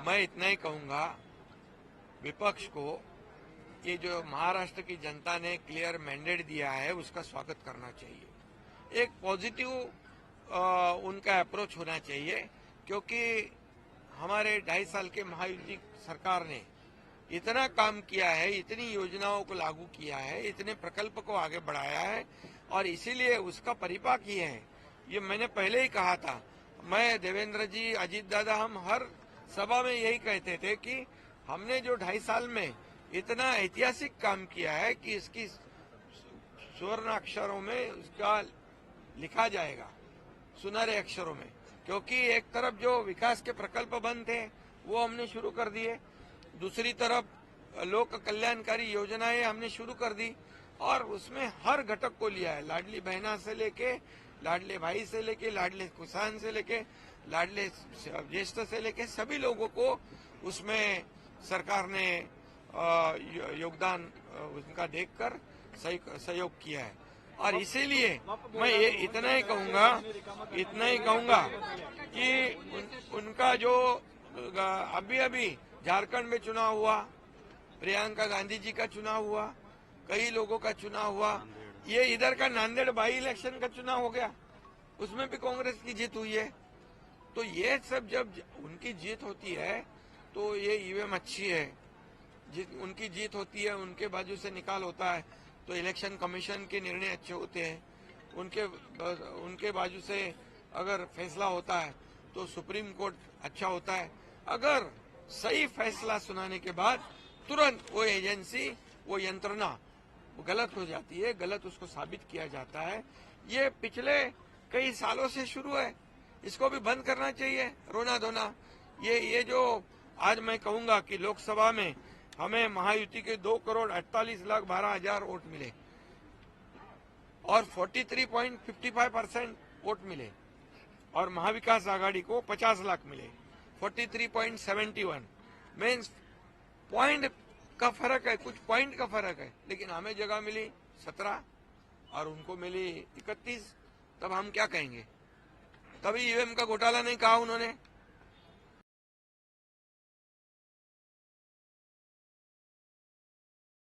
मैं इतना ही कहूंगा विपक्ष को, ये जो महाराष्ट्र की जनता ने क्लियर मैंडेट दिया है उसका स्वागत करना चाहिए। एक पॉजिटिव उनका अप्रोच होना चाहिए, क्योंकि हमारे 2.5 साल के महायुति सरकार ने इतना काम किया है, इतनी योजनाओं को लागू किया है, इतने प्रकल्प को आगे बढ़ाया है, और इसीलिए उसका परिपाक ही है। ये मैंने पहले ही कहा था, मैं, देवेंद्र जी, अजीत दादा, हम हर सभा में यही कहते थे कि हमने जो 2.5 साल में इतना ऐतिहासिक काम किया है कि इसकी स्वर्ण अक्षरों में उसका लिखा जाएगा, सुनहरे अक्षरों में। क्योंकि एक तरफ जो विकास के प्रकल्प बंद थे वो हमने शुरू कर दिए, दूसरी तरफ लोक कल्याणकारी योजनाएं हमने शुरू कर दी, और उसमें हर घटक को लिया है। लाडली बहना से लेके, लाडले भाई से लेके, लाडले किसान से लेके, लाडले ज्येष्ठ से लेके सभी लोगों को उसमें सरकार ने योगदान उनका देखकर सहयोग किया है। और इसीलिए मैं ये इतना ही कहूंगा कि उनका जो अभी झारखंड में चुनाव हुआ, प्रियंका गांधी जी का चुनाव हुआ, कई लोगों का चुनाव हुआ, ये इधर का नांदेड़ बाई इलेक्शन का चुनाव हो गया, उसमें भी कांग्रेस की जीत हुई है। तो ये सब जब उनकी जीत होती है तो ये ईवीएम अच्छी है, उनकी जीत होती है, उनके बाजू से निकाल होता है तो इलेक्शन कमीशन के निर्णय अच्छे होते हैं, उनके बाजू से अगर फैसला होता है तो सुप्रीम कोर्ट अच्छा होता है। अगर सही फैसला सुनाने के बाद तुरंत वो एजेंसी, वो यंत्रणा गलत हो जाती है, गलत उसको साबित किया जाता है। ये पिछले कई सालों से शुरू है, इसको भी बंद करना चाहिए रोना धोना। ये जो आज मैं कहूंगा कि लोकसभा में हमें महायुति के 2,48,12,000 वोट मिले और 43.55% वोट मिले, और महाविकास आघाड़ी को 50 लाख मिले, 43.71 मीन्स पॉइंट का फर्क है, कुछ पॉइंट का फर्क है। लेकिन हमें जगह मिली 17 और उनको मिली 31, तब हम क्या कहेंगे? तभी ईवीएम का घोटाला नहीं कहा उन्होंने।